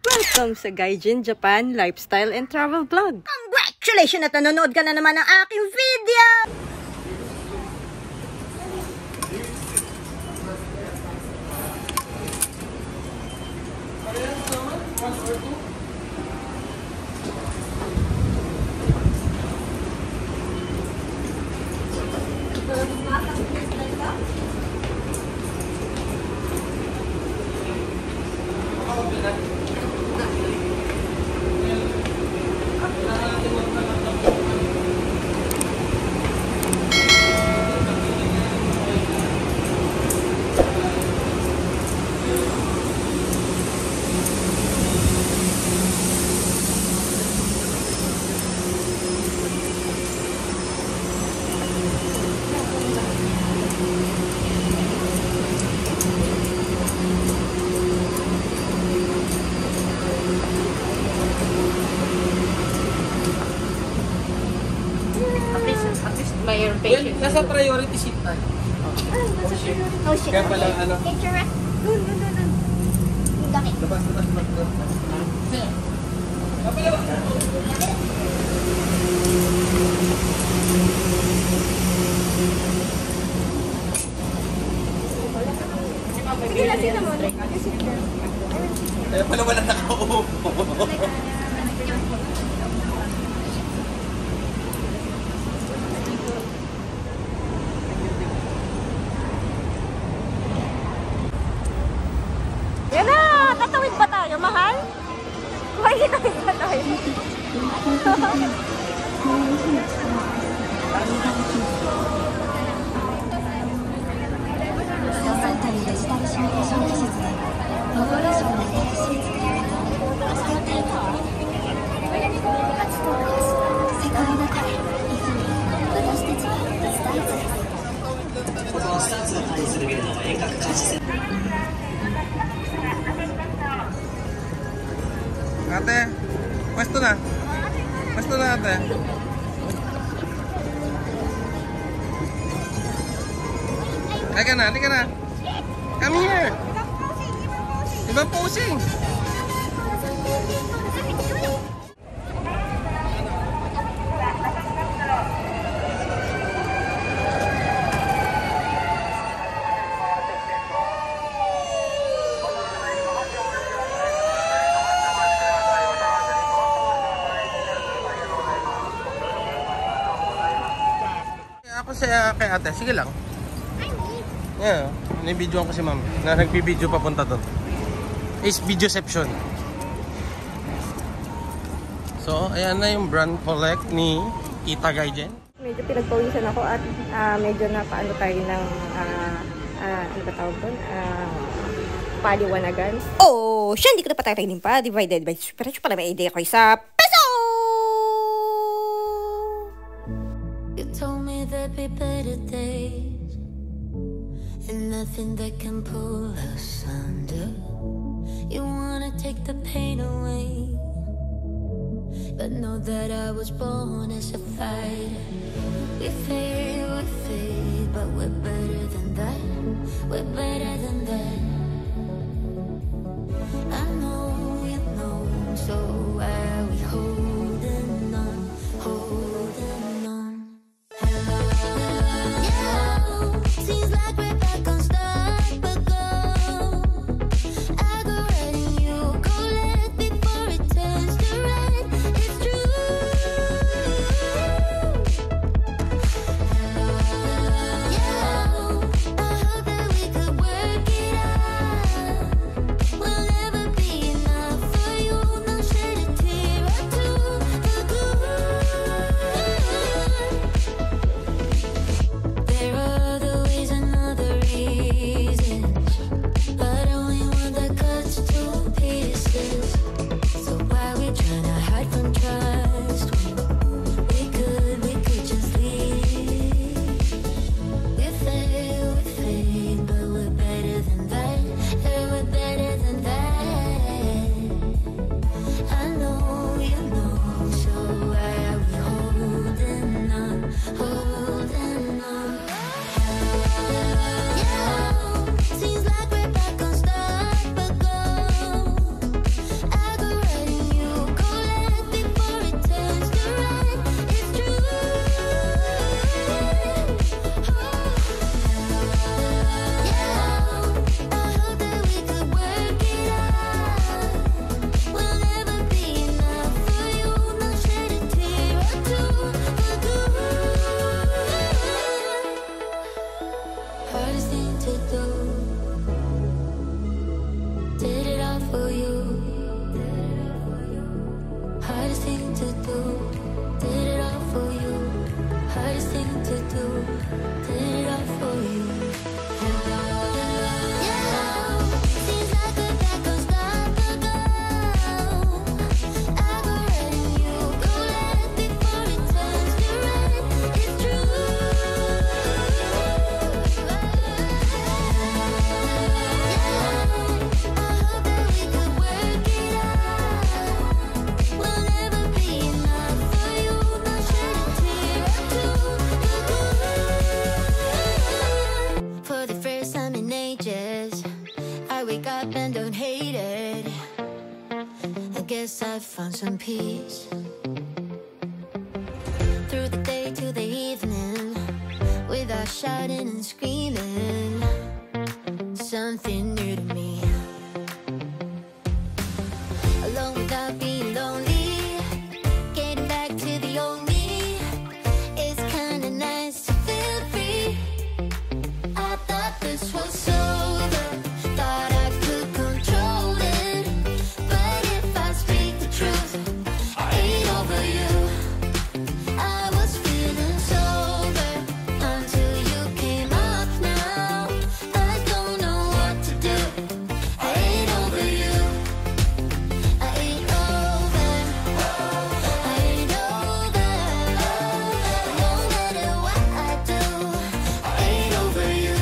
Welcome sa Gaijin Japan Lifestyle and Travel Vlog. Congratulations at nanonood ka na naman ng aking video! Well, nasa priority seat tayo. Oh shit. Kaya pala ano? Picture ah. Dun. Yung gamit. Labas. Kaya pala wala nakaupo. Yan na! Tatawid ba tayo, mahal? Tatawid ba tayo? Ate, pwesto na. Pwesto na ate. Halika na. Come here. Ibang posing. Ako sa kay ate, sige lang. Yeah, nabidyoan ko si ma'am na nagbibideo papunta doon. Is videoception. So, ayan na yung brand collect ni Kita Gaijin. Medyo pinagpawisan ako at medyo napaano tayo ng ano ba tawag doon? Paliwanagan. Oh, siya hindi ko na patatayin pa. Divided by super. Para may idea ko sa peso! You told me there'd be better days and nothing that can pull us under. You wanna take the pain away, but know that I was born as a fighter. We fade, but we're better than that. We're better than that. I know you know, so why are we holding on, holding on? Seems like we're back on stop but go. I go red and you go left before it turns to red. It's true. I hope that we could and don't hate it. I guess I found some peace. Through the day to the evening, without shouting and screaming, something new to me. Alone without being lonely, getting back to the old me. It's kinda nice to feel free. I thought this was over, thought I could control it, but if I speak the truth, I ain't over you. I was feeling sober until you came up now. I don't know what to do. I ain't over you. I ain't over. I ain't over. No matter what I do, I ain't over you.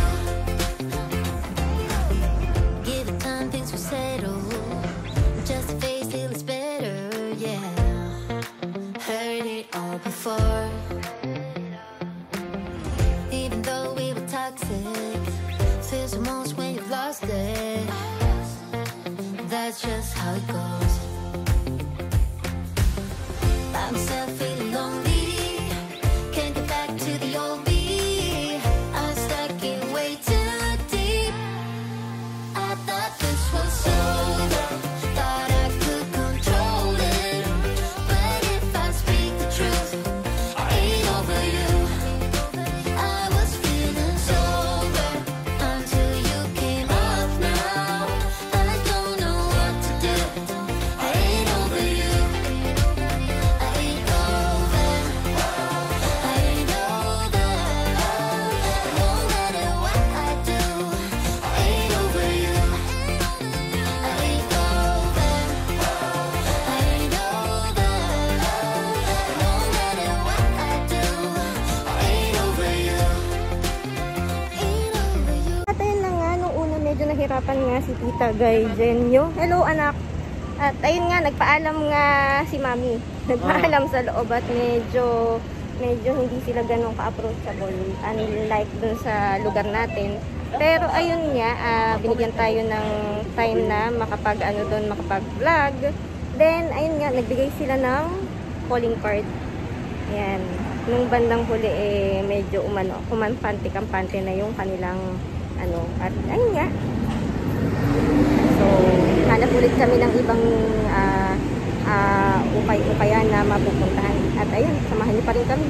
Give it time, things will settle. Just a face till it's better, yeah. Heard it all before. Even though we were toxic, feels the most when you've lost it. That's just how it goes. By myself feeling lonely, can't get back to the old me. I'm stuck in way too deep. I thought this was over, thought I could control it, but if I speak the truth, I ain't over you. I was feeling sober until you came up now. I don't know what to do. I ain't over you. I ain't over. I ain't over. No matter what I do, I ain't over you. I ain't over. I ain't over. No matter what I do, I ain't over you. Ain't over you. At ayun na nga, nung una medyo nahirapan nga si Tita Gayjenyo. Hello anak! At ayun nga, nagpaalam nga si Mami. Nagpaalam sa loob at medyo hindi sila ganun ka-approachable. Unlike dun sa lugar natin. Pero ayun nga, binigyan tayo ng time na makapag-vlog. Then, ayun nga, nagbigay sila ng calling card. Ayan. Nung bandang huli, medyo kumampante-kampante na yung kanilang at ayun nga. So, hanap ulit kami ng ibang ukay-ukayan na mapupuntahan. At ayun, samahan niyo pa rin kami.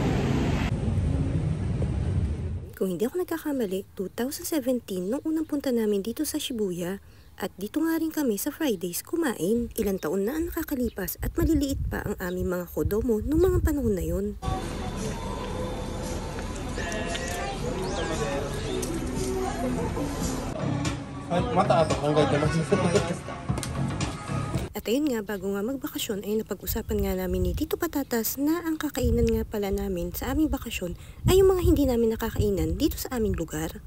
Kung hindi ako nagkakamali, 2017 nung unang punta namin dito sa Shibuya. At dito nga rin kami sa Fridays kumain. Ilang taon na ang nakakalipas at maliliit pa ang aming mga kodomo nung mga panahon na yon. Mata ato, hanggang ka At ayun nga, bago nga magbakasyon ay napag-usapan nga namin ni Tito Patatas na ang kakainan nga pala namin sa aming bakasyon ay yung mga hindi namin nakakainan dito sa aming lugar.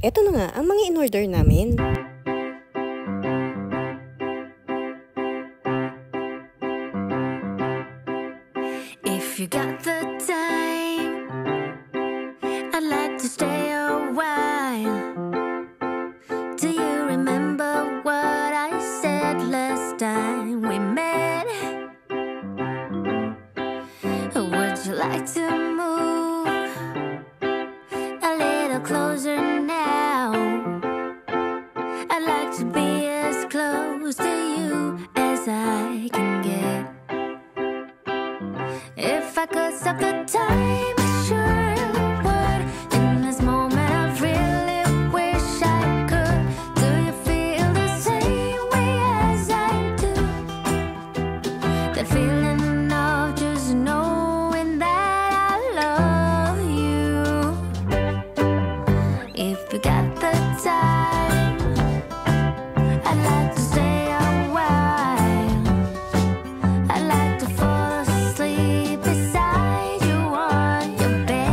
Eto na nga ang mga in-order namin. If you got the time, I'd like to stay a while. Do you remember what I said last time we met? Would you like to move a little closer now? I could stop the time, I sure would. In this moment I really wish I could. Do you feel the same way as I do? That feeling of just knowing that I love you. If we got the time, I'd like to stay a while. I'd like to fall asleep beside you on your bed.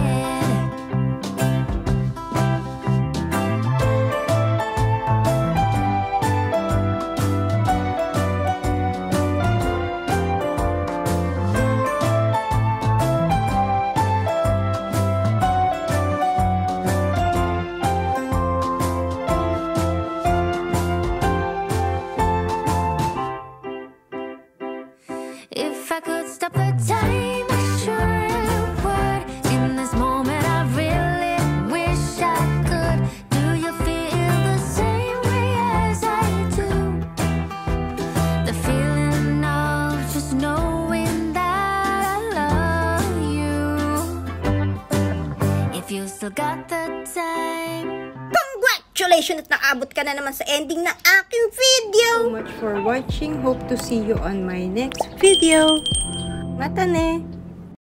If I could stop the time, I sure would. In this moment I really wish I could. Do you feel the same way as I do? The feeling of just knowing that I love you. If you still got the time. Congratulations at nakaabot ka na naman sa ending ng aking video! So much for watching. Hope to see you on my next video. Mata ne!